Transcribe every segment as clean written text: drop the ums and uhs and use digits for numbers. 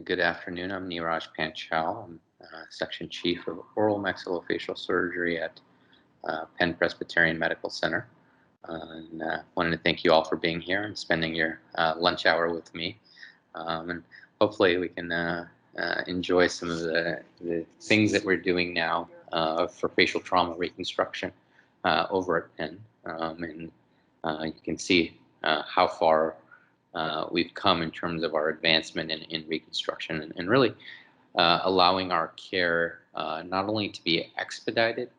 Good afternoon. I'm Neeraj Panchal. I'm Section Chief of Oral Maxillofacial Surgery at Penn Presbyterian Medical Center. And wanted to thank you all for being here and spending your lunch hour with me. And hopefully we can enjoy some of the things that we're doing now for facial trauma reconstruction over at Penn. And you can see how far we've come in terms of our advancement in reconstruction and really allowing our care not only to be expedited,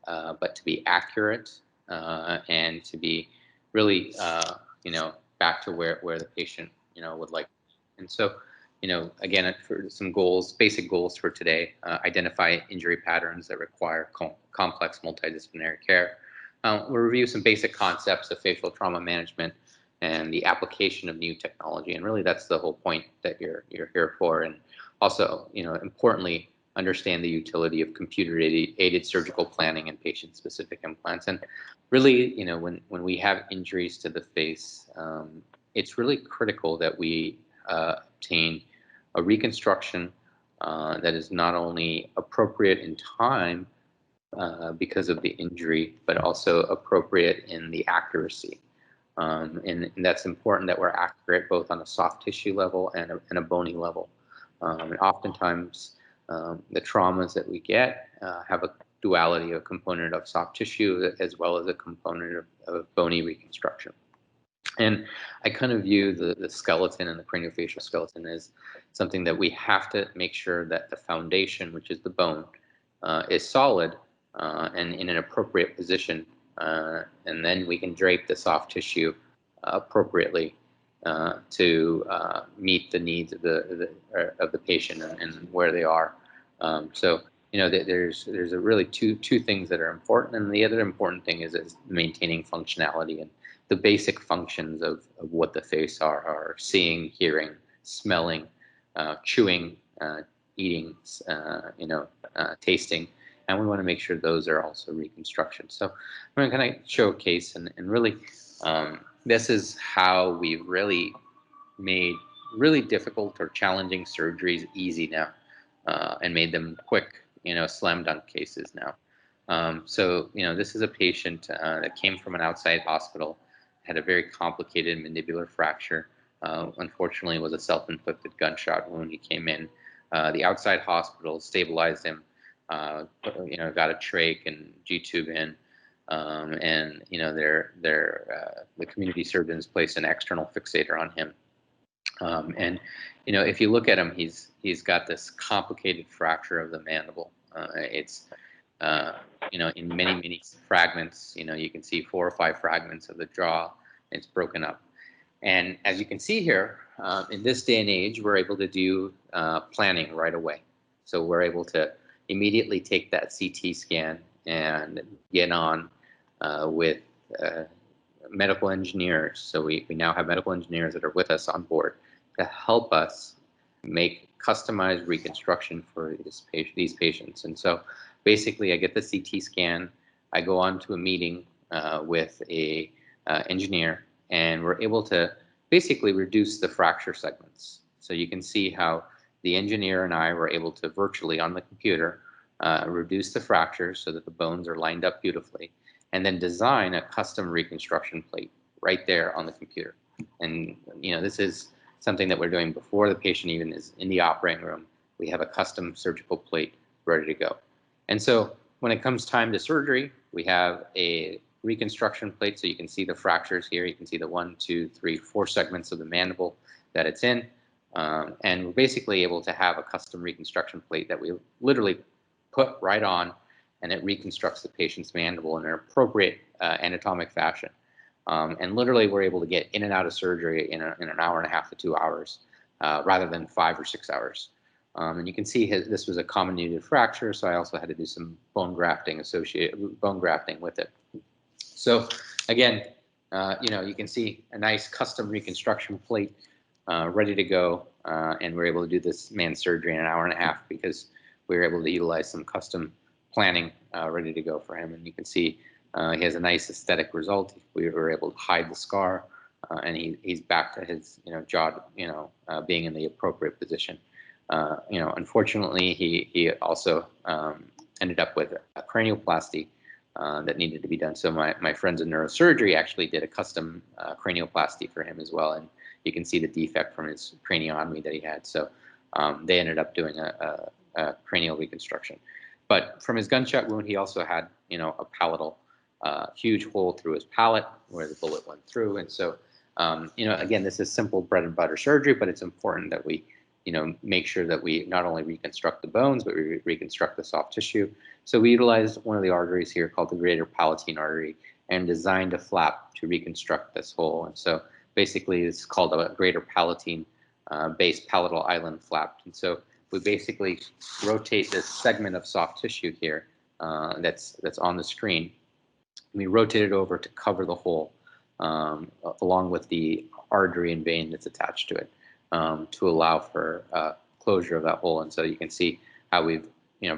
but to be accurate and to be really, back to where the patient, would like. And so, again, for some goals, basic goals for today, identify injury patterns that require complex multidisciplinary care. We'll review some basic concepts of facial trauma management and the application of new technology. And really that's the whole point that you're here for. And also, importantly, understand the utility of computer-aided surgical planning and patient-specific implants. And really, when we have injuries to the face, it's really critical that we obtain a reconstruction that is not only appropriate in time because of the injury, but also appropriate in the accuracy. And that's important that we're accurate both on a soft tissue level and a bony level. And oftentimes, the traumas that we get have a duality, a component of soft tissue as well as a component of bony reconstruction. And I kind of view the skeleton and the craniofacial skeleton as something that we have to make sure that the foundation, which is the bone, is solid and in an appropriate position. And then we can drape the soft tissue appropriately to meet the needs of the patient and where they are. So there's a really two things that are important, and the other important thing is maintaining functionality and the basic functions of what the face are seeing, hearing, smelling, chewing, eating, tasting. And we want to make sure those are also reconstruction. So I'm going to kind of showcase and really this is how we've really made really difficult or challenging surgeries easy now and made them quick, slam dunk cases now. So this is a patient that came from an outside hospital, had a very complicated mandibular fracture. Unfortunately, it was a self-inflicted gunshot wound. He came in. The outside hospital stabilized him. Got a trach and G-tube in, and the community surgeons placed an external fixator on him. And if you look at him, he's got this complicated fracture of the mandible. It's in many fragments. You can see 4 or 5 fragments of the jaw. It's broken up. And as you can see here, in this day and age, we're able to do planning right away. So we're able to immediately take that CT scan and get on with medical engineers. So we now have medical engineers that are with us on board to help us make customized reconstruction for these patients. And so basically I get the CT scan, I go on to a meeting with a engineer, and we're able to basically reduce the fracture segments. So you can see how the engineer and I were able to virtually on the computer reduce the fractures so that the bones are lined up beautifully, and then design a custom reconstruction plate right there on the computer. And this is something that we're doing before the patient even is in the operating room. We have a custom surgical plate ready to go. And so when it comes time to surgery, we have a reconstruction plate. So you can see the fractures here. You can see the 1, 2, 3, 4 segments of the mandible that it's in. And we're basically able to have a custom reconstruction plate that we literally put right on, and it reconstructs the patient's mandible in an appropriate anatomic fashion. And literally we're able to get in and out of surgery in an hour and a half to 2 hours rather than 5 or 6 hours. And you can see this was a comminuted fracture, so I also had to do some bone grafting with it. So again, you can see a nice custom reconstruction plate ready to go, and we're able to do this man's surgery in an hour and a half because we were able to utilize some custom planning ready to go for him. And you can see he has a nice aesthetic result. We were able to hide the scar, and he's back to his jaw being in the appropriate position. Unfortunately, he also ended up with a cranioplasty that needed to be done. So my friends in neurosurgery actually did a custom cranioplasty for him as well, and you can see the defect from his craniotomy that he had. So they ended up doing a cranial reconstruction. But from his gunshot wound, he also had, a palatal huge hole through his palate where the bullet went through. And so, again, this is simple bread and butter surgery, but it's important that we, make sure that we not only reconstruct the bones, but we reconstruct the soft tissue. So we utilized one of the arteries here called the greater palatine artery and designed a flap to reconstruct this hole. And so basically it's called a greater palatine base palatal island flap. And so we basically rotate this segment of soft tissue here that's on the screen. We rotate it over to cover the hole along with the artery and vein that's attached to it to allow for closure of that hole. And so you can see how we've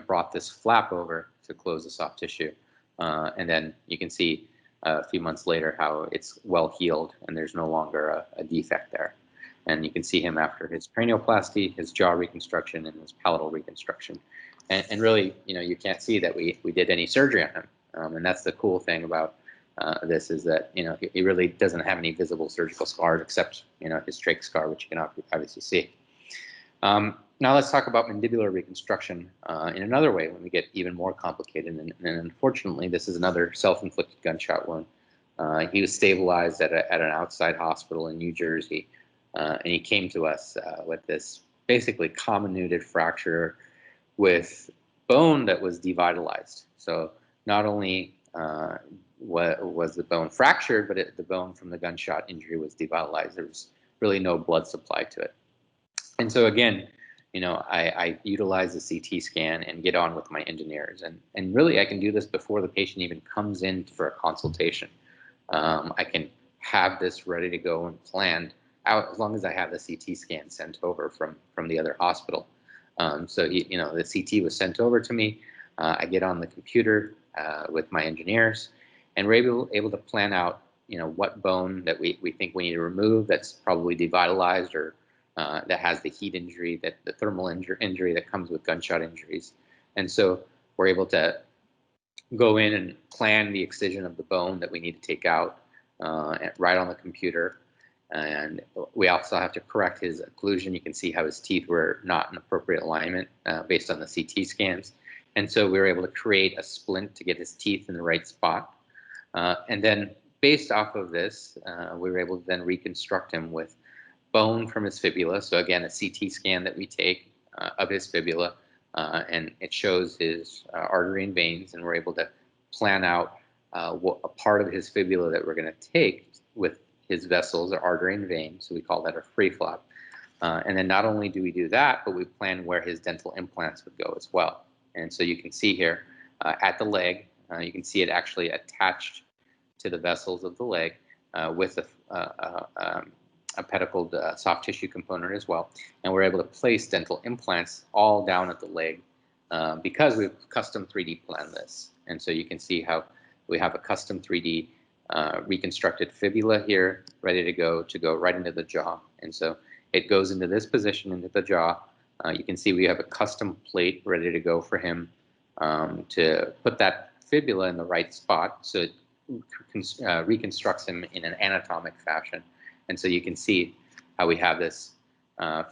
brought this flap over to close the soft tissue. And then you can see a few months later how it's well healed and there's no longer a defect there. And you can see him after his cranioplasty, his jaw reconstruction, and his palatal reconstruction. And really, you can't see that we did any surgery on him. And that's the cool thing about this is that, he really doesn't have any visible surgical scars except, his trach scar, which you can obviously see. Now let's talk about mandibular reconstruction in another way when we get even more complicated. And unfortunately, this is another self-inflicted gunshot wound. He was stabilized at an outside hospital in New Jersey. And he came to us with this basically comminuted fracture with bone that was devitalized. So not only was the bone fractured, but the bone from the gunshot injury was devitalized. There was really no blood supply to it. And so again, I utilize the CT scan and get on with my engineers. And really, I can do this before the patient even comes in for a consultation. I can have this ready to go and planned out as long as I have the CT scan sent over from the other hospital. So the CT was sent over to me. I get on the computer with my engineers, and we're able to plan out what bone that we think we need to remove that's probably devitalized or that has the heat injury, that the thermal injury that comes with gunshot injuries. And so we're able to go in and plan the excision of the bone that we need to take out right on the computer. And we also have to correct his occlusion. You can see how his teeth were not in appropriate alignment based on the CT scans. And so we were able to create a splint to get his teeth in the right spot. And then based off of this, we were able to then reconstruct him with bone from his fibula. So again, a CT scan that we take of his fibula, and it shows his artery and veins, and we're able to plan out a part of his fibula that we're going to take with his vessels, or artery and vein. So we call that a free flap. And then not only do we do that, but we plan where his dental implants would go as well. And so you can see here at the leg, you can see it actually attached to the vessels of the leg with a pedicled soft tissue component as well. And we're able to place dental implants all down at the leg because we've custom 3D planned this. And so you can see how we have a custom 3D reconstructed fibula here, ready to go right into the jaw. And so it goes into this position, into the jaw. You can see we have a custom plate ready to go for him to put that fibula in the right spot so it reconstructs him in an anatomic fashion. And so you can see how we have this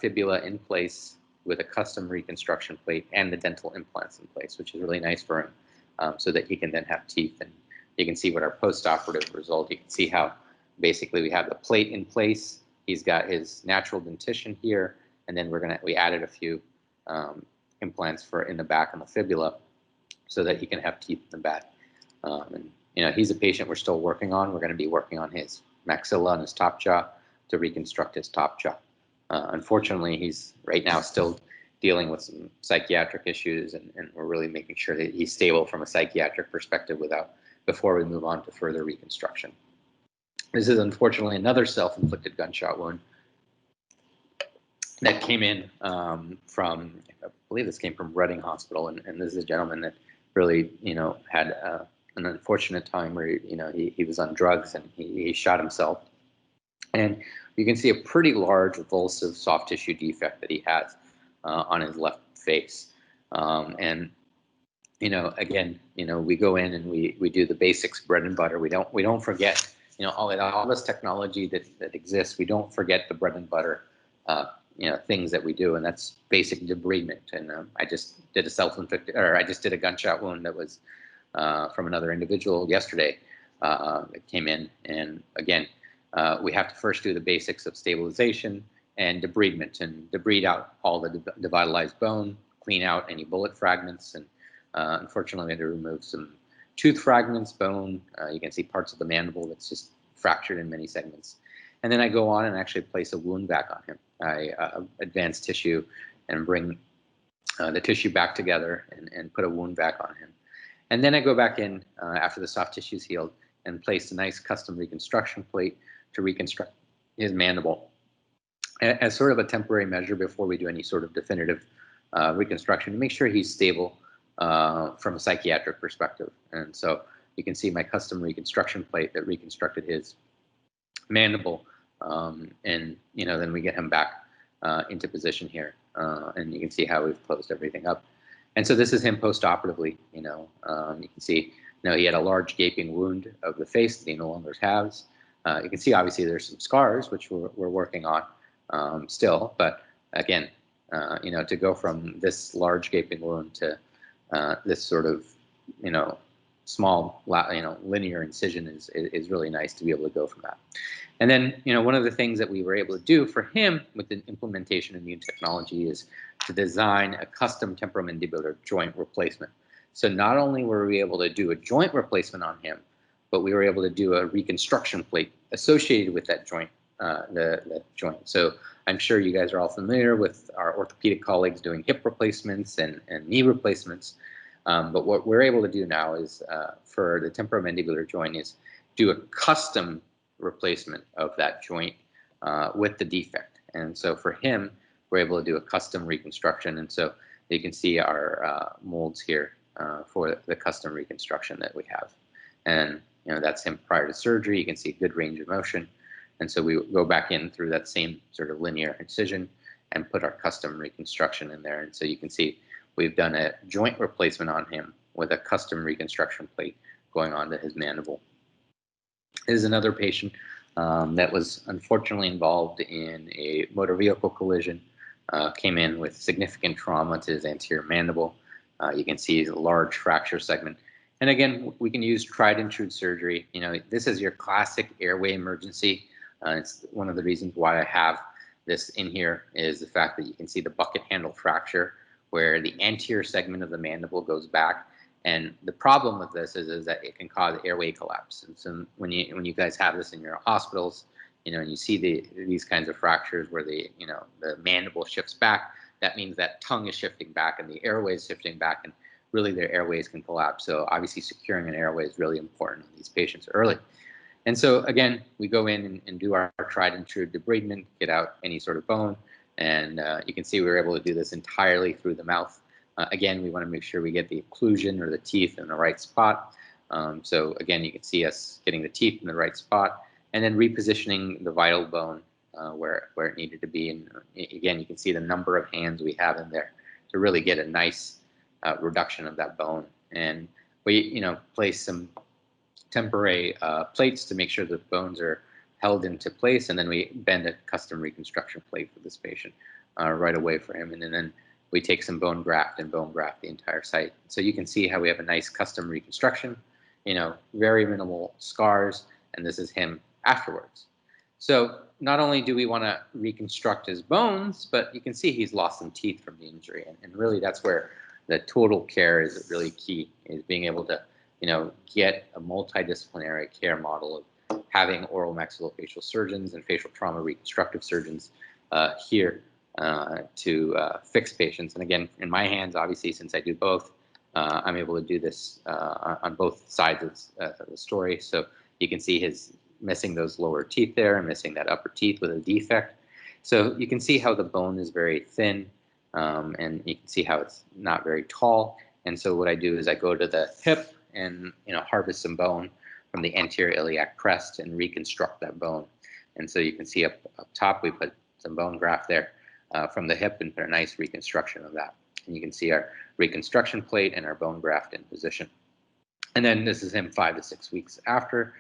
fibula in place with a custom reconstruction plate and the dental implants in place, which is really nice for him so that he can then have teeth. And you can see what our post-operative result. You can see how basically we have the plate in place. He's got his natural dentition here, and then we added a few implants in the back on the fibula so that he can have teeth in the back. And he's a patient we're still working on. We're going to be working on his maxilla and his top jaw to reconstruct his top jaw. Unfortunately, he's right now still dealing with some psychiatric issues, and we're really making sure that he's stable from a psychiatric perspective before we move on to further reconstruction. This is unfortunately another self-inflicted gunshot wound that came in from, I believe this came from Reading Hospital, and this is a gentleman that really, had an unfortunate time where, he was on drugs and he shot himself. And you can see a pretty large avulsive soft tissue defect that he has. on his left face. And again, we go in and we do the basics, bread and butter. We don't forget, all this technology that exists. We don't forget the bread and butter, things that we do, and that's basic debridement. And I just did I just did a gunshot wound that was from another individual yesterday. That came in, and again, we have to first do the basics of stabilization and debridement, and debride out all the devitalized bone, clean out any bullet fragments, and unfortunately, we had to remove some tooth fragments, bone. You can see parts of the mandible that's just fractured in many segments. And then I go on and actually place a wound back on him. I advance tissue and bring the tissue back together and put a wound back on him. And then I go back in after the soft tissue is healed and place a nice custom reconstruction plate to reconstruct his mandible as sort of a temporary measure before we do any sort of definitive reconstruction to make sure he's stable from a psychiatric perspective. And so you can see my custom reconstruction plate that reconstructed his mandible, and then we get him back into position here, and you can see how we've closed everything up. And so this is him post-operatively. You can see he had a large gaping wound of the face that he no longer has. You can see obviously there's some scars which we're working on still, but again, to go from this large gaping wound to this sort of small linear incision is really nice to be able to go from that. And then one of the things that we were able to do for him with the implementation of new technology is to design a custom temporomandibular joint replacement. So not only were we able to do a joint replacement on him, but we were able to do a reconstruction plate associated with that joint, the joint. So I'm sure you guys are all familiar with our orthopedic colleagues doing hip replacements and knee replacements. But what we're able to do now is for the temporomandibular joint is do a custom replacement of that joint with the defect. And so for him, we're able to do a custom reconstruction. And so you can see our molds here for the custom reconstruction that we have. And that's him prior to surgery. You can see good range of motion. And so we go back in through that same sort of linear incision and put our custom reconstruction in there. And so you can see we've done a joint replacement on him with a custom reconstruction plate going onto his mandible. Here's another patient that was unfortunately involved in a motor vehicle collision, came in with significant trauma to his anterior mandible. You can see a large fracture segment. And again, we can use tried and true surgery. This is your classic airway emergency. It's one of the reasons why I have this in here is the fact that you can see the bucket handle fracture where the anterior segment of the mandible goes back. And the problem with this is that it can cause airway collapse. And so when you guys have this in your hospitals, and you see these kinds of fractures where the mandible shifts back, that means that tongue is shifting back and the airway is shifting back, and really their airways can collapse. So obviously securing an airway is really important in these patients early. And so again, we go in and do our tried and true debridement, get out any sort of bone, and you can see we were able to do this entirely through the mouth. Again, we want to make sure we get the occlusion or the teeth in the right spot. So again, you can see us getting the teeth in the right spot and then repositioning the vital bone where it needed to be. And again, you can see the number of hands we have in there to really get a nice reduction of that bone. And we, place some temporary plates to make sure the bones are held into place, and then we bend a custom reconstruction plate for this patient right away for him, and then we take some bone graft and bone graft the entire site. So you can see how we have a nice custom reconstruction, very minimal scars, and this is him afterwards. So not only do we want to reconstruct his bones, but you can see he's lost some teeth from the injury, and really that's where the total care is really key, is being able to get a multidisciplinary care model of having oral maxillofacial surgeons and facial trauma reconstructive surgeons here to fix patients. And again, in my hands, obviously, since I do both, I'm able to do this on both sides of the story. So you can see his missing those lower teeth there and missing that upper teeth with a defect. So you can see how the bone is very thin, and you can see how it's not very tall. And so what I do is I go to the hip and harvest some bone from the anterior iliac crest and reconstruct that bone. And so you can see up top we put some bone graft there. from the hip and put a nice reconstruction of that. And you can see our reconstruction plate and our bone graft in position. And then this is him 5 to 6 weeks after,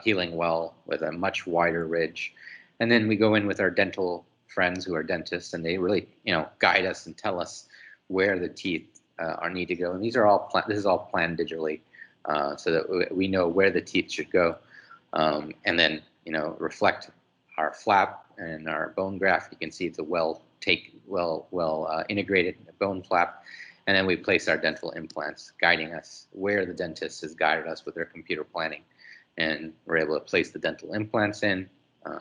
healing well with a much wider ridge. And then we go in with our dental friends who are dentists, and they really, guide us and tell us where the teeth are need to go. And these are all this is all planned digitally, so that we know where the teeth should go, and then reflect our flap and our bone graft. You can see it's a well integrated bone flap. And then we place our dental implants, guiding us where the dentist has guided us with their computer planning. And we're able to place the dental implants in.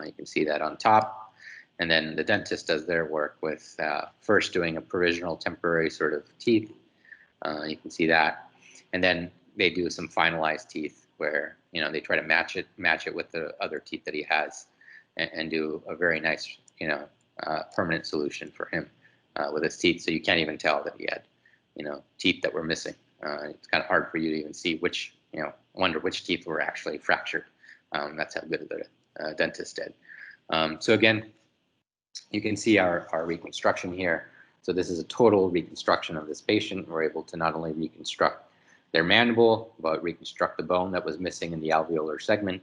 You can see that on top. And then the dentist does their work with first doing a provisional temporary sort of teeth. You can see that. And then they do some finalized teeth where, they try to match it with the other teeth that he has, and do a very nice, permanent solution for him with his teeth. So you can't even tell that he had, teeth that were missing. It's kind of hard for you to even see which, wonder which teeth were actually fractured. That's how good the dentist did. So again, you can see our reconstruction here. So this is a total reconstruction of this patient. We're able to not only reconstruct their mandible, but reconstruct the bone that was missing in the alveolar segment,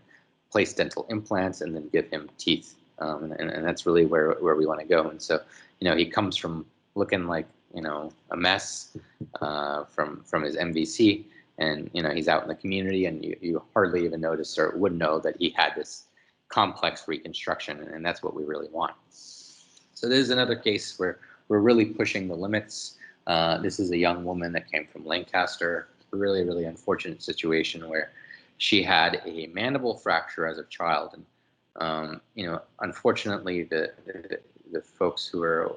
place dental implants, and then give him teeth. And that's really where we want to go. And so, he comes from looking like, a mess from his MVC, and, he's out in the community, and you hardly even notice or would know that he had this complex reconstruction, and that's what we really want. So this is another case where we're really pushing the limits. This is a young woman that came from Lancaster. Really, really unfortunate situation where she had a mandible fracture as a child, and unfortunately, the folks who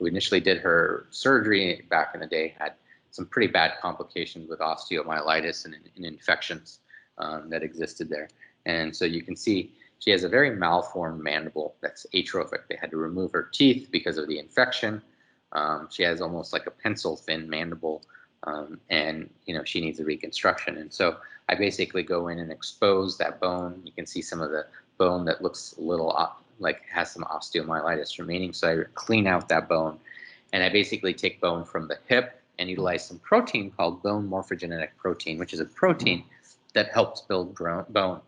initially did her surgery back in the day had some pretty bad complications with osteomyelitis and infections that existed there. And so you can see she has a very malformed mandible that's atrophic. They had to remove her teeth because of the infection. She has almost like a pencil-thin mandible, and she needs a reconstruction. And so I basically go in and expose that bone. You can see some of the bone that looks a little like has some osteomyelitis remaining. So I clean out that bone, and I basically take bone from the hip and utilize some protein called bone morphogenetic protein, which is a protein that helps build bone.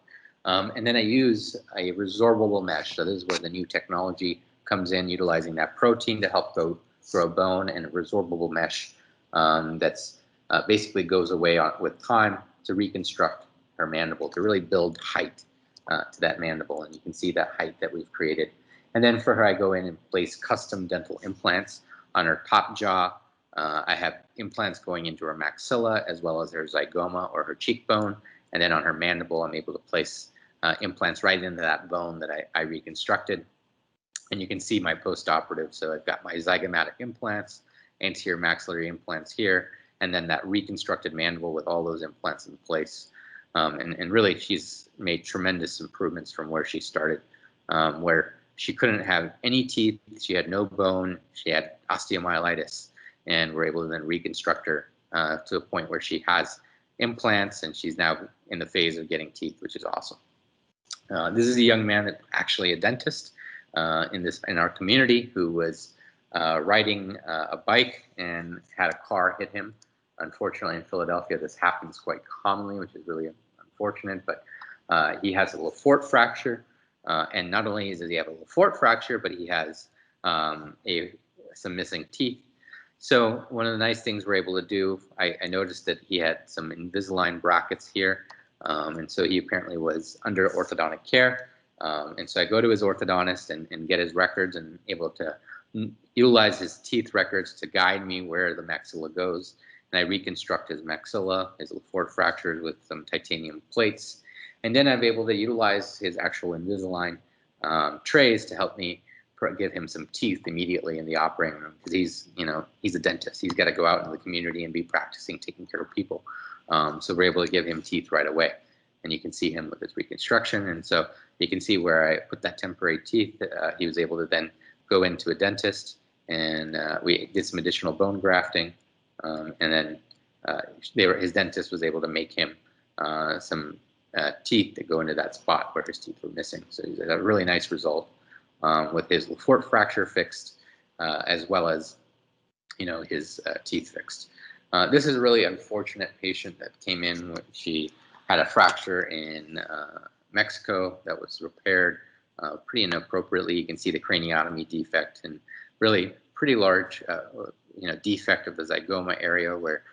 And then I use a resorbable mesh. So this is where the new technology comes in, utilizing that protein to help grow bone, and a resorbable mesh that's basically goes away with time to reconstruct her mandible, to really build height to that mandible. And you can see that height that we've created. And then for her, I go in and place custom dental implants on her top jaw. I have implants going into her maxilla as well as her zygoma or her cheekbone. And then on her mandible, I'm able to place implants right into that bone that I reconstructed. And you can see my post-operative. So I've got my zygomatic implants, anterior maxillary implants here, and then that reconstructed mandible with all those implants in place. And really, she's made tremendous improvements from where she started, where she couldn't have any teeth, she had no bone, she had osteomyelitis, and we're able to then reconstruct her to a point where she has implants, and she's now in the phase of getting teeth, which is awesome. This is a young man that's actually a dentist in our community who was riding a bike and had a car hit him. Unfortunately, in Philadelphia, this happens quite commonly, which is really unfortunate. But he has a Lefort fracture, and not only does he have a Lefort fracture, but he has some missing teeth. So one of the nice things we're able to do, I noticed that he had some Invisalign brackets here, and so he apparently was under orthodontic care. And so I go to his orthodontist and get his records, and able to utilize his teeth records to guide me where the maxilla goes. And I reconstruct his maxilla, his Lefort fractures with some titanium plates. And then I'm able to utilize his actual Invisalign trays to help me give him some teeth immediately in the operating room, because he's a dentist. He's got to go out into the community and be practicing taking care of people. So we're able to give him teeth right away. And you can see him with his reconstruction. And so you can see where I put that temporary teeth. He was able to then go into a dentist, and we did some additional bone grafting. And then his dentist was able to make him some teeth that go into that spot where his teeth were missing. So he's a really nice result with his Lefort fracture fixed, as well as, his teeth fixed. This is a really unfortunate patient that came in when she had a fracture in Mexico that was repaired pretty inappropriately. You can see the craniotomy defect and really pretty large, defect of the zygoma area where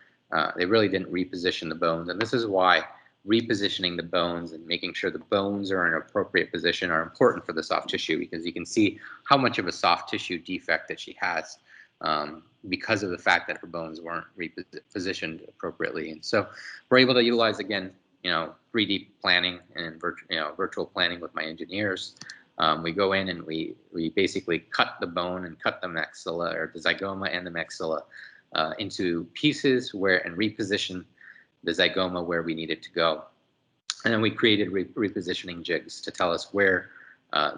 they really didn't reposition the bones. And this is why repositioning the bones and making sure the bones are in an appropriate position are important for the soft tissue, because you can see how much of a soft tissue defect that she has because of the fact that her bones weren't repositioned appropriately. And so we're able to utilize, again, 3D planning and virtual planning with my engineers. We go in and we basically cut the bone and cut the maxilla, or the zygoma and the maxilla, into pieces and reposition the zygoma where we need it to go. And then we created repositioning jigs to tell us where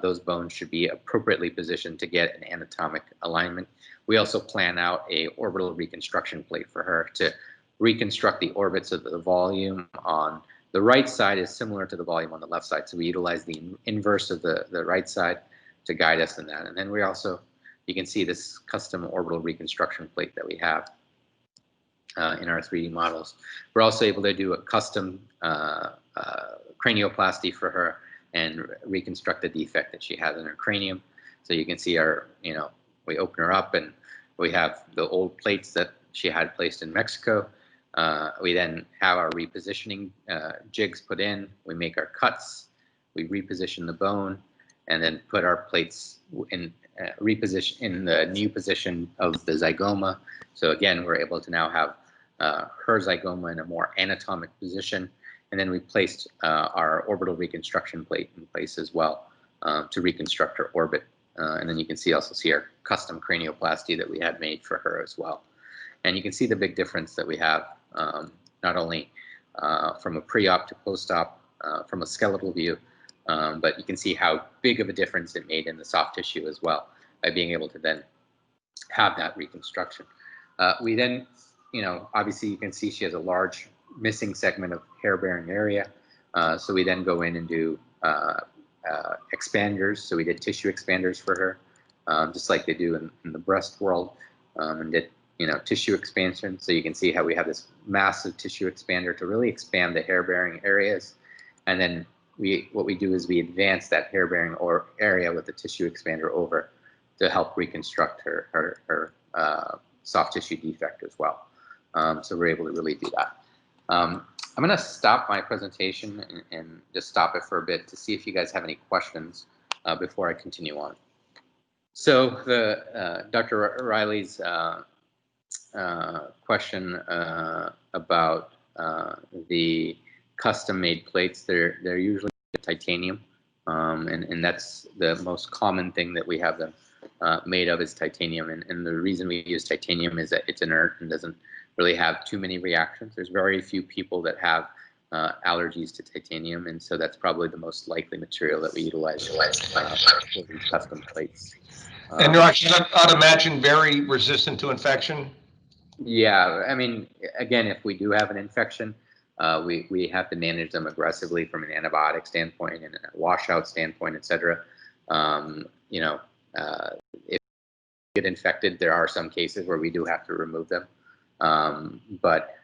those bones should be appropriately positioned to get an anatomic alignment. We also plan out a orbital reconstruction plate for her to reconstruct the orbits of the volume on the right side is similar to the volume on the left side. So we utilize the inverse of the right side to guide us in that. And then we also, you can see this custom orbital reconstruction plate that we have in our 3D models. We're also able to do a custom cranioplasty for her and reconstruct the defect that she has in her cranium. So you can see our, we open her up and we have the old plates that she had placed in Mexico. We then have our repositioning jigs put in. We make our cuts. We reposition the bone, and then put our plates in reposition in the new position of the zygoma. So again, we're able to now have her zygoma in a more anatomic position. And then we placed our orbital reconstruction plate in place as well to reconstruct her orbit. And then you can also see our custom cranioplasty that we had made for her as well. And you can see the big difference that we have, not only from a pre-op to post-op, from a skeletal view, but you can see how big of a difference it made in the soft tissue as well by being able to then have that reconstruction. We then, obviously you can see she has a large missing segment of hair-bearing area. So we then go in and do expanders. So we did tissue expanders for her, just like they do in the breast world, and did tissue expansion. So you can see how we have this massive tissue expander to really expand the hair-bearing areas. And then what we do is we advance that hair-bearing area with the tissue expander over to help reconstruct her soft tissue defect as well. So we're able to really do that. I'm going to stop my presentation and just stop it for a bit to see if you guys have any questions before I continue on. So Dr. Riley's question about the custom-made plates, they're usually titanium, and that's the most common thing that we have them made of is titanium. And the reason we use titanium is that it's inert and doesn't really have too many reactions. There's very few people that have allergies to titanium, and so that's probably the most likely material that we utilize for these custom plates. And I'd imagine very resistant to infection. Yeah, I mean, again, if we do have an infection, we have to manage them aggressively from an antibiotic standpoint and a washout standpoint, et cetera. If we get infected, there are some cases where we do have to remove them. But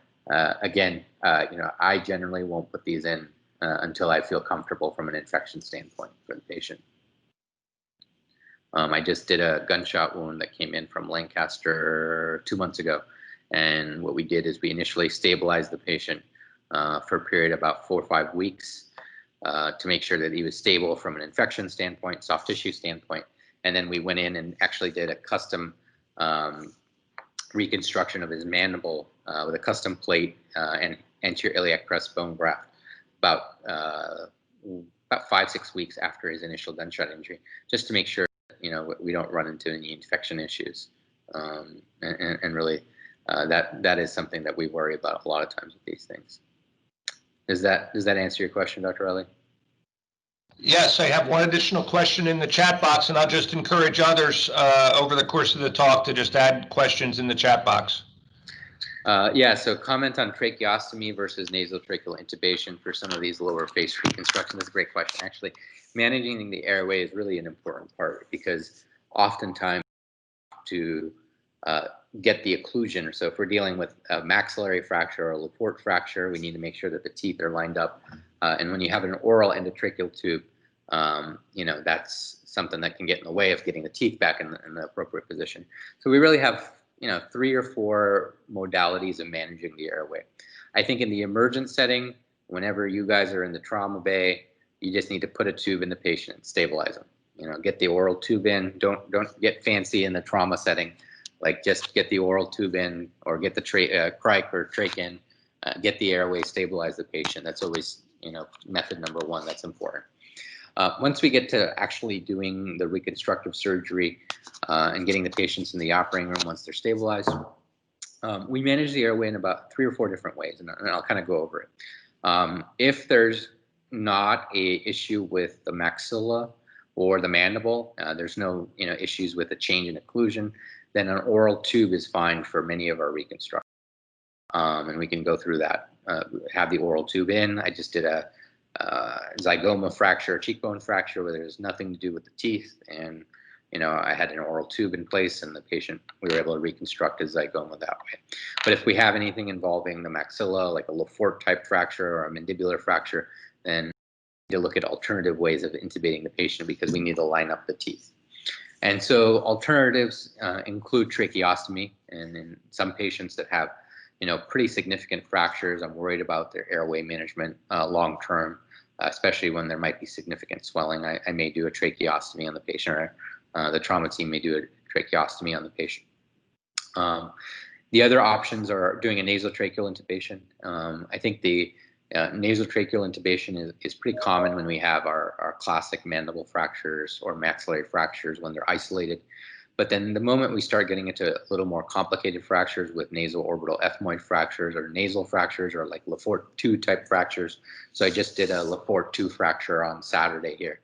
again, I generally won't put these in until I feel comfortable from an infection standpoint for the patient. I just did a gunshot wound that came in from Lancaster 2 months ago. And what we did is we initially stabilized the patient for a period of about 4 or 5 weeks to make sure that he was stable from an infection standpoint, soft tissue standpoint. And then we went in and actually did a custom reconstruction of his mandible with a custom plate and anterior iliac crest bone graft about 5-6 weeks after his initial gunshot injury, just to make sure we don't run into any infection issues. And really, that is something that we worry about a lot of times with these things. Does that answer your question, Dr. Riley? Yes, I have one additional question in the chat box, and I'll just encourage others over the course of the talk to just add questions in the chat box. Yeah, so comment on tracheostomy versus nasotracheal intubation for some of these lower face reconstructions. That's a great question. Actually, managing the airway is really an important part because oftentimes to get the occlusion. So if we're dealing with a maxillary fracture or a Laporte fracture, we need to make sure that the teeth are lined up. And when you have an oral endotracheal tube, that's something that can get in the way of getting the teeth back in the appropriate position. So we really have, 3 or 4 modalities of managing the airway. I think in the emergent setting, whenever you guys are in the trauma bay, you just need to put a tube in the patient and stabilize them. Get the oral tube in. Don't get fancy in the trauma setting. Like just get the oral tube in, or get the crike or trach in, get the airway, stabilize the patient. That's always, method number 1. That's important. Once we get to actually doing the reconstructive surgery and getting the patients in the operating room once they're stabilized, we manage the airway in about 3 or 4 different ways, and I'll kind of go over it. If there's not a issue with the maxilla or the mandible, there's no issues with a change in occlusion, then an oral tube is fine for many of our reconstructions. And we can go through that. Have the oral tube in. I just did a zygoma fracture, cheekbone fracture, where there's nothing to do with the teeth, and I had an oral tube in place, and the patient, we were able to reconstruct his zygoma that way. But if we have anything involving the maxilla, like a Laporte type fracture or a mandibular fracture, then we need to look at alternative ways of intubating the patient, because we need to line up the teeth. And so alternatives include tracheostomy, and in some patients that have pretty significant fractures, I'm worried about their airway management long term, especially when there might be significant swelling. I may do a tracheostomy on the patient, or the trauma team may do a tracheostomy on the patient. The other options are doing a nasotracheal intubation. I think the nasotracheal intubation is pretty common when we have our classic mandible fractures or maxillary fractures when they're isolated. But then the moment we start getting into a little more complicated fractures with nasal orbital ethmoid fractures or nasal fractures, or like Laporte 2 type fractures. So I just did a Laporte 2 fracture on Saturday here.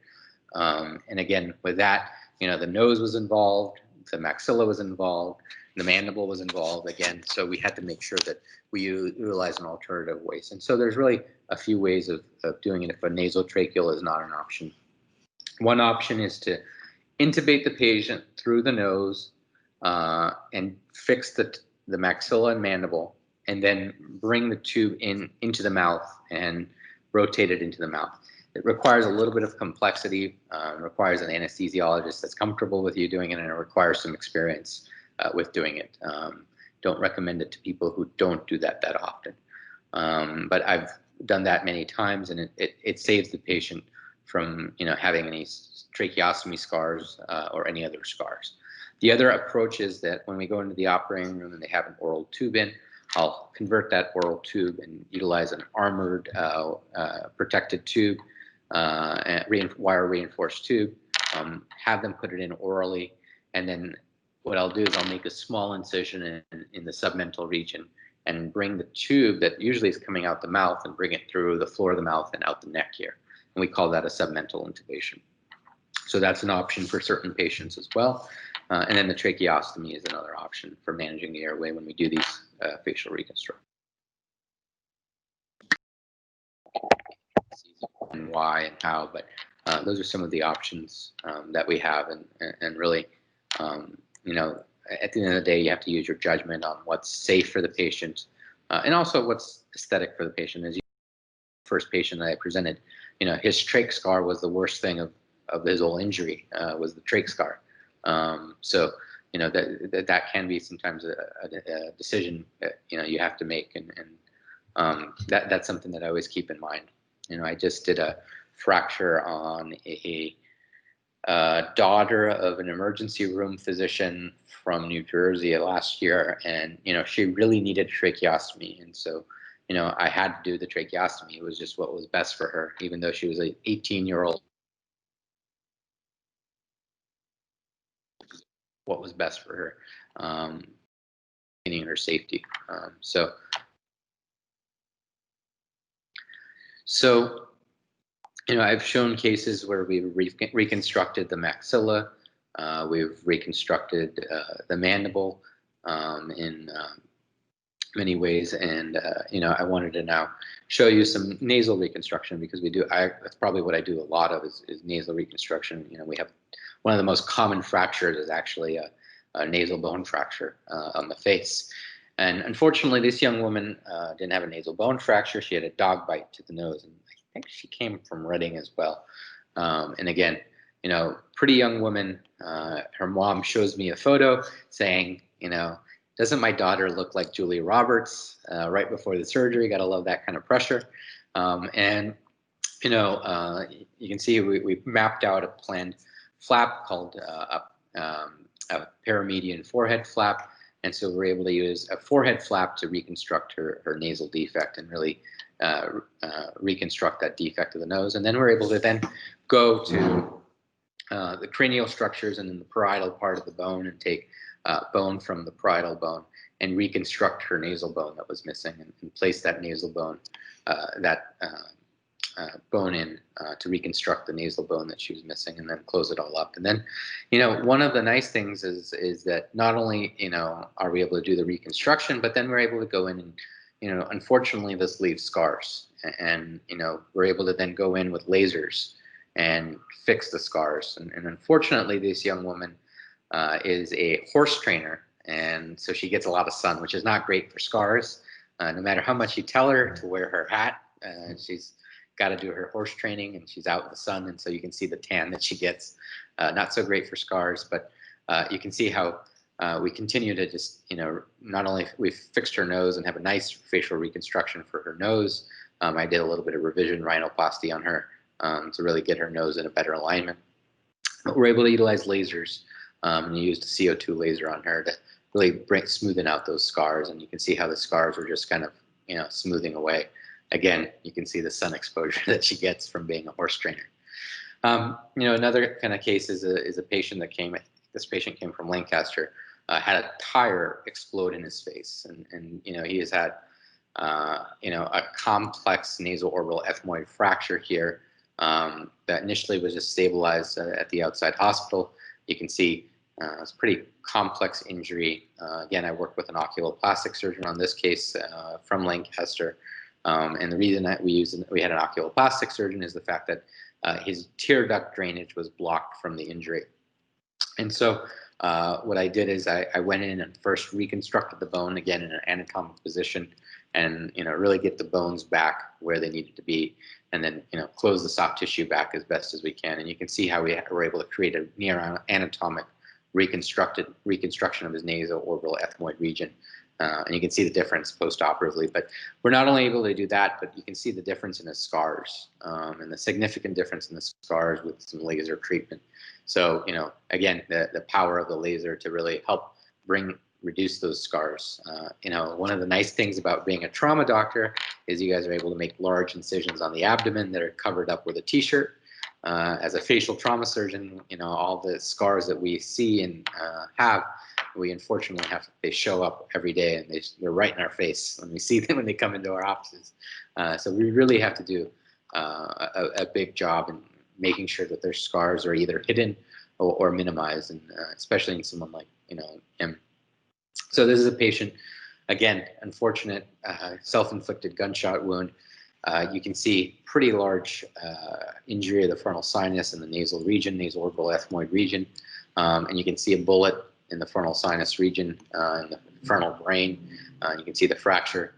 And again, with that, the nose was involved, the maxilla was involved, the mandible was involved again. So we had to make sure that we utilize an alternative ways. And so there's really a few ways of doing it if a nasotracheal is not an option. One option is to intubate the patient through the nose and fix the maxilla and mandible, and then bring the tube into the mouth and rotate it into the mouth. It requires a little bit of complexity, requires an anesthesiologist that's comfortable with you doing it, and it requires some experience with doing it. Don't recommend it to people who don't do that often. But I've done that many times, and it saves the patient from having any tracheostomy scars or any other scars. The other approach is that when we go into the operating room and they have an oral tube in, I'll convert that oral tube and utilize an armored protected tube, wire reinforced tube, have them put it in orally, and then what I'll do is I'll make a small incision in the submental region and bring the tube that usually is coming out the mouth and bring it through the floor of the mouth and out the neck here. And we call that a submental intubation. So that's an option for certain patients as well. And then the tracheostomy is another option for managing the airway when we do these facial reconstructions. And why and how, but those are some of the options that we have, and really, at the end of the day, you have to use your judgment on what's safe for the patient, and also what's aesthetic for the patient. As you first patient that I presented, his trach scar was the worst thing of his whole injury, was the trach scar. So that can be sometimes a decision that you have to make, and that's something that I always keep in mind. I just did a fracture on a daughter of an emergency room physician from New Jersey last year, and she really needed tracheostomy, and so I had to do the tracheostomy. It was just what was best for her, even though she was an 18-year-old. What was best for her, maintaining her safety. So I've shown cases where we've reconstructed the maxilla, we've reconstructed the mandible in many ways, and I wanted to now show you some nasal reconstruction, because that's probably what I do a lot of is nasal reconstruction. We have one of the most common fractures is actually nasal bone fracture on the face. And unfortunately, this young woman didn't have a nasal bone fracture. She had a dog bite to the nose, and I think she came from Reading as well. And again, pretty young woman. Her mom shows me a photo saying, doesn't my daughter look like Julia Roberts right before the surgery? Got to love that kind of pressure. And you can see we mapped out a planned flap called a paramedian forehead flap. And so we're able to use a forehead flap to reconstruct her nasal defect and really reconstruct that defect of the nose. And then we're able to then go to the cranial structures and then the parietal part of the bone and take bone from the parietal bone and reconstruct her nasal bone that was missing and place that nasal bone, bone in to reconstruct the nasal bone that she was missing and then close it all up. And then, one of the nice things is that not only, are we able to do the reconstruction, but then we're able to go in and, unfortunately this leaves scars and, we're able to then go in with lasers and fix the scars. And unfortunately this young woman is a horse trainer. And so she gets a lot of sun, which is not great for scars. No matter how much you tell her to wear her hat, she's got to do her horse training and she's out in the sun. And so you can see the tan that she gets. Not so great for scars, but you can see how we continue to just, not only we've fixed her nose and have a nice facial reconstruction for her nose. I did a little bit of revision rhinoplasty on her to really get her nose in a better alignment. But we're able to utilize lasers and you used a CO2 laser on her to really smoothing out those scars. And you can see how the scars are just kind of, smoothing away. Again, you can see the sun exposure that she gets from being a horse trainer. Another kind of case is a patient that came. This patient came from Lancaster, had a tire explode in his face, and he has had a complex nasal orbital ethmoid fracture here that initially was just stabilized at the outside hospital. You can see it's a pretty complex injury. Again, I worked with an oculoplastic surgeon on this case from Lancaster. And the reason that we had an oculoplastic surgeon is the fact that his tear duct drainage was blocked from the injury. And so what I did is I went in and first reconstructed the bone again in an anatomic position and really get the bones back where they needed to be, and then close the soft tissue back as best as we can. And you can see how we were able to create a near anatomic reconstruction of his nasal orbital ethmoid region. And you can see the difference post-operatively. But we're not only able to do that, but you can see the difference in the scars and the significant difference in the scars with some laser treatment. So, again, the power of the laser to really help reduce those scars. One of the nice things about being a trauma doctor is you guys are able to make large incisions on the abdomen that are covered up with a t-shirt. As a facial trauma surgeon, all the scars that we see and have, we unfortunately they show up every day and they're right in our face when we see them when they come into our offices. So we really have to do a big job in making sure that their scars are either hidden or minimized, and especially in someone like him. So this is a patient, again, unfortunate self-inflicted gunshot wound. You can see pretty large injury of the frontal sinus in the nasal region, nasal orbital ethmoid region, and you can see a bullet in the frontal sinus region in the frontal brain. You can see the fracture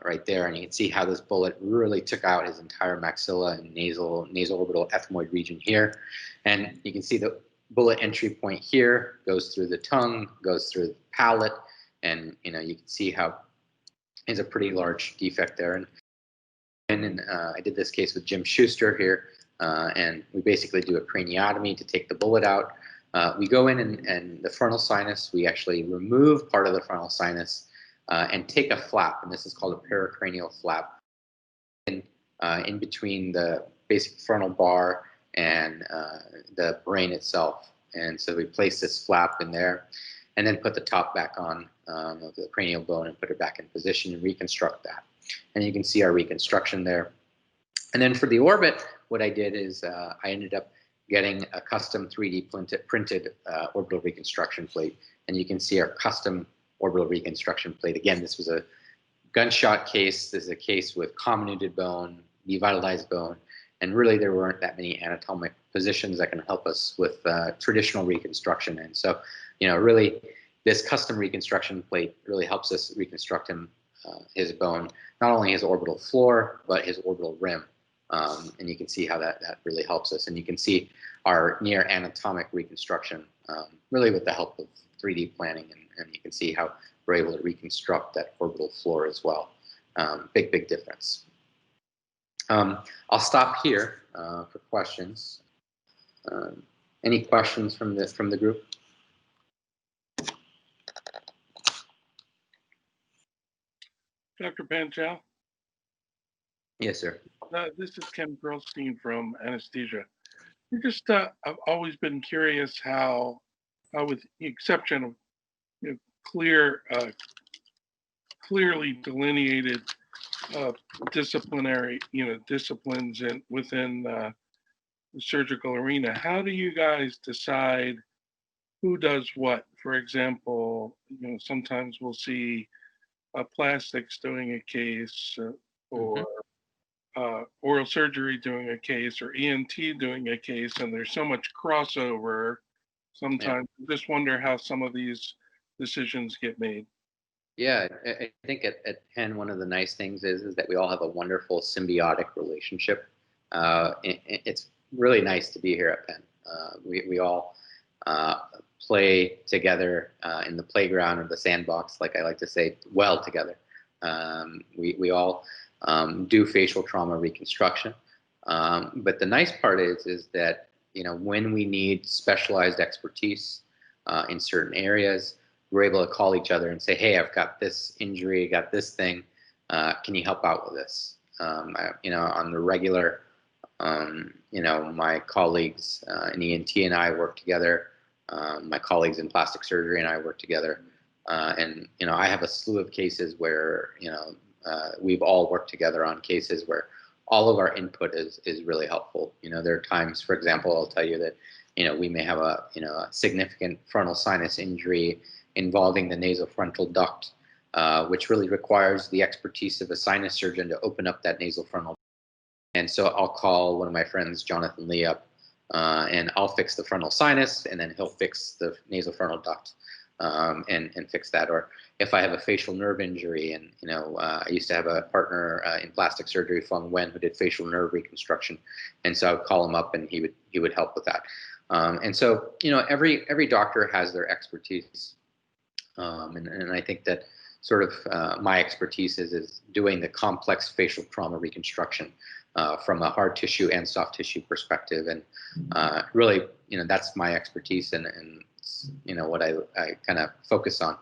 right there, and you can see how this bullet really took out his entire maxilla and nasal orbital ethmoid region here. And you can see the bullet entry point here goes through the tongue, goes through the palate, and you can see how there's a pretty large defect there. And I did this case with Jim Schuster here, and we basically do a craniotomy to take the bullet out. We go in and the frontal sinus, we actually remove part of the frontal sinus and take a flap, and this is called a pericranial flap, in between the basic frontal bar and the brain itself. And so we place this flap in there and then put the top back on of the cranial bone and put it back in position and reconstruct that. And you can see our reconstruction there. And then for the orbit, what I did is I ended up getting a custom 3D printed orbital reconstruction plate. And you can see our custom orbital reconstruction plate. Again, this was a gunshot case. This is a case with comminuted bone, devitalized bone, and really there weren't that many anatomic positions that can help us with traditional reconstruction. And so, really, this custom reconstruction plate really helps us reconstruct his bone, not only his orbital floor, but his orbital rim. And you can see how that really helps us. And you can see our near anatomic reconstruction, really with the help of 3D planning. And you can see how we're able to reconstruct that orbital floor as well. Big difference. I'll stop here for questions. Any questions from the group? Dr. Panchal? Yes, sir. This is Ken Perlstein from Anesthesia. I've always been curious how, with the exception of clearly delineated disciplinary, disciplines within the surgical arena, how do you guys decide who does what? For example, sometimes we'll see plastics doing a case, or oral surgery doing a case, or ENT doing a case, and there's so much crossover. Sometimes I just wonder how some of these decisions get made. Yeah, I think at Penn, one of the nice things is that we all have a wonderful symbiotic relationship. It's really nice to be here at Penn. We all play together in the playground or the sandbox, like I like to say, well together. We all do facial trauma reconstruction. But the nice part is that, when we need specialized expertise in certain areas, we're able to call each other and say, hey, I've got this injury, got this thing. Can you help out with this? On the regular, my colleagues in ENT and I work together. My colleagues in plastic surgery and I work together. And, I have a slew of cases where, we've all worked together on cases where all of our input is really helpful. There are times, for example, I'll tell you that, we may have a significant frontal sinus injury involving the nasofrontal duct, which really requires the expertise of a sinus surgeon to open up that nasofrontal. And so I'll call one of my friends, Jonathan Lee, up, and I'll fix the frontal sinus, and then he'll fix the nasofrontal duct, and fix that. Or if I have a facial nerve injury, and I used to have a partner in plastic surgery, Feng Wen, who did facial nerve reconstruction, and so I would call him up, and he would help with that. And so every doctor has their expertise, and I think that sort of my expertise is doing the complex facial trauma reconstruction from a hard tissue and soft tissue perspective, and really, that's my expertise, and what I kind of focus on.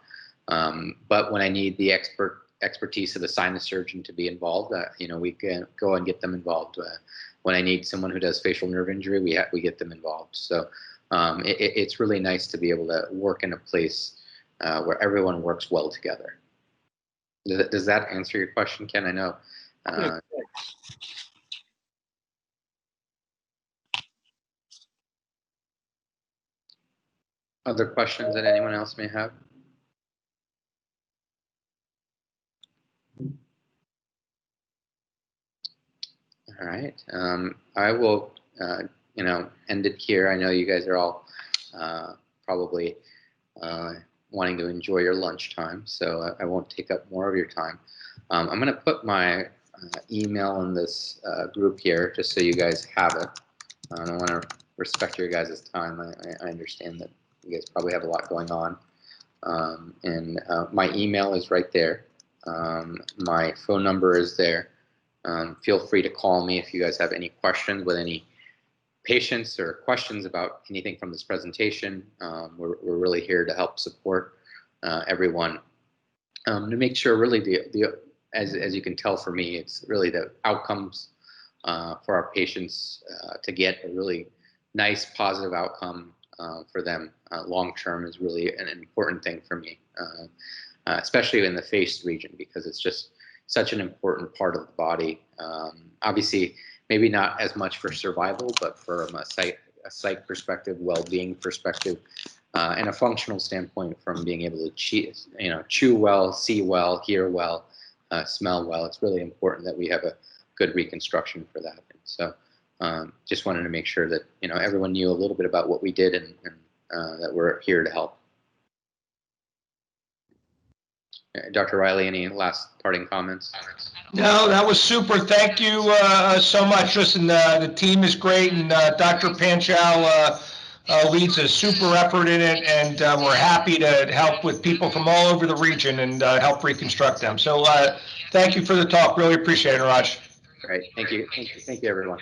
But when I need the expertise of the sinus surgeon to be involved, we can go and get them involved. When I need someone who does facial nerve injury, we get them involved. So it's really nice to be able to work in a place where everyone works well together. Does that answer your question, Ken? I know. Other questions that anyone else may have? All right. I will, end it here. I know you guys are all probably wanting to enjoy your lunchtime, so I won't take up more of your time. I'm going to put my email in this group here, just so you guys have it. I want to respect your guys' time. I understand that you guys probably have a lot going on. And my email is right there. My phone number is there. Feel free to call me if you guys have any questions with any patients or questions about anything from this presentation. We're really here to help support everyone to make sure really as you can tell for me, it's really the outcomes for our patients to get a really nice positive outcome for them long term is really an important thing for me, especially in the face region, because it's just such an important part of the body. Obviously, maybe not as much for survival, but from a psych perspective, well-being perspective, and a functional standpoint from being able to chew well, see well, hear well, smell well. It's really important that we have a good reconstruction for that. And so just wanted to make sure that everyone knew a little bit about what we did and that we're here to help. Dr. Riley, any last parting comments? No, that was super. Thank you so much. Listen, the team is great, and Dr. Panchal leads a super effort in it, and we're happy to help with people from all over the region and help reconstruct them. So thank you for the talk. Really appreciate it, Raj. All right. Thank you. Thank you, everyone.